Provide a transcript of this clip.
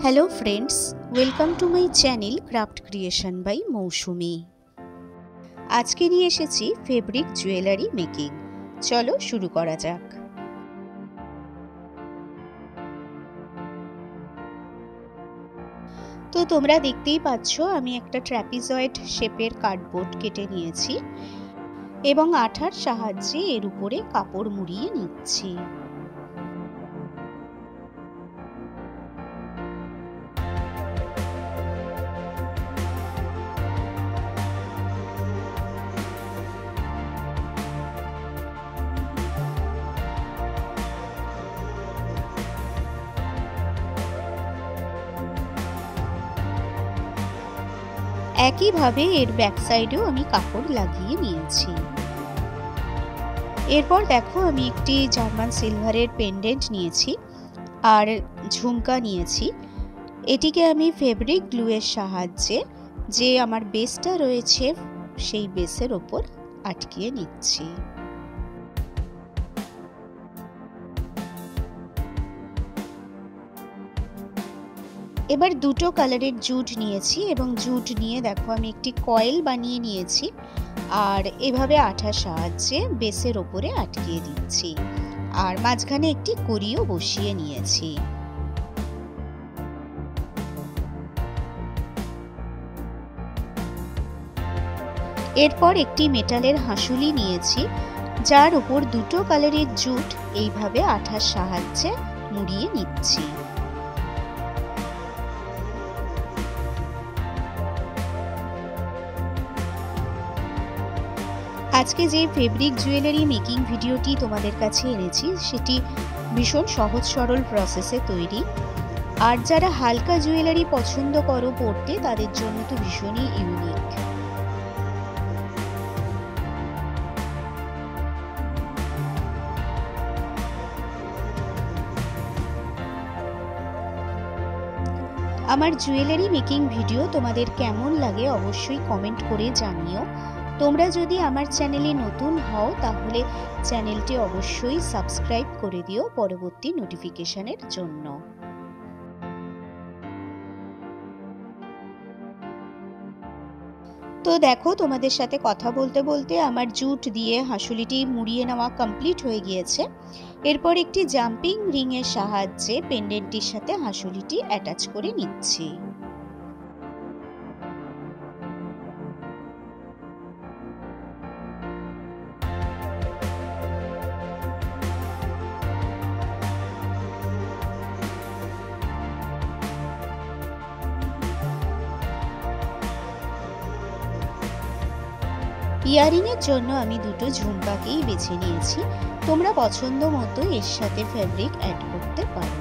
Hello friends, welcome to my channel Craft Creation by মৌসুমি। আজকে নিয়ে এসেছি ফেব্রিক জুয়েলারি মেকিং। চলো শুরু করা যাক। তো তোমরা দেখতেই পাচ্ছ আমি একটা ট্র্যাপিজয়েড শেপের কার্ডবোর্ড কেটে নিয়েছি এবং আঠার সাহায্যে এর উপরে কাপড় মুড়িয়ে নিচ্ছি। একইভাবে এর ব্যাক সাইডেও আমি কাপড় লাগিয়ে নিয়েছি। এরপর দেখো আমি একটি জার্মান সিলভারের পেন্ডেন্ট নিয়েছি আর ঝুমকা নিয়েছি। এটিকে আমি ফেব্রিক গ্লু এর সাহায্যে যে আমার বেসটা রয়েছে সেই বেসের ওপর আটকিয়ে নিচ্ছি। এবার দুটো কালারের জুট নিয়েছি এবং জুট নিয়ে দেখো আমি একটি কয়েল বানিয়ে নিয়েছি আর এভাবে আঠার সাহায্যে বেসের ওপরে আটকিয়ে দিচ্ছি আর মাঝখানে একটি কড়িও বসিয়ে নিয়েছি। এরপর একটি মেটালের হাঁসুলি নিয়েছি যার উপর দুটো কালারের জুট এইভাবে আঠার সাহায্যে মুড়িয়ে নিচ্ছি। আজকে যে ফেব্রিক জুয়েলারি মেকিং ভিডিওটি তোমাদের কাছে এনেছি সেটি ভীষণ সহজ সরল প্রসেসে তৈরি, আর যারা হালকা জুয়েলারি পছন্দ করো পরতে তাদের জন্য তো ভীষণই ইউনিক। আমার জুয়েলারি মেকিং ভিডিও তোমাদের কেমন লাগে অবশ্যই কমেন্ট করে জানিও। তোমরা যদি আমার চ্যানেলে নতুন হও তাহলে চ্যানেলটি অবশ্যই সাবস্ক্রাইব করে দিও পরবর্তী নোটিফিকেশনের জন্য। তো দেখো তোমাদের সাথে কথা বলতে বলতে আমার জুট দিয়ে হাঁসুলিটি মুড়িয়ে নেওয়া কমপ্লিট হয়ে গিয়েছে। এরপর একটি জাম্পিং রিং এর সাহায্যে পেন্ডেন্টটির সাথে হাঁসুলিটি অ্যাটাচ করে নিচ্ছি। ইয়ারিং এর জন্য আমি দুটো ঝুমকাকেই বেছে নিয়েছি। তোমরা পছন্দ মতো এর সাথে ফেব্রিক অ্যাড করতে পারো।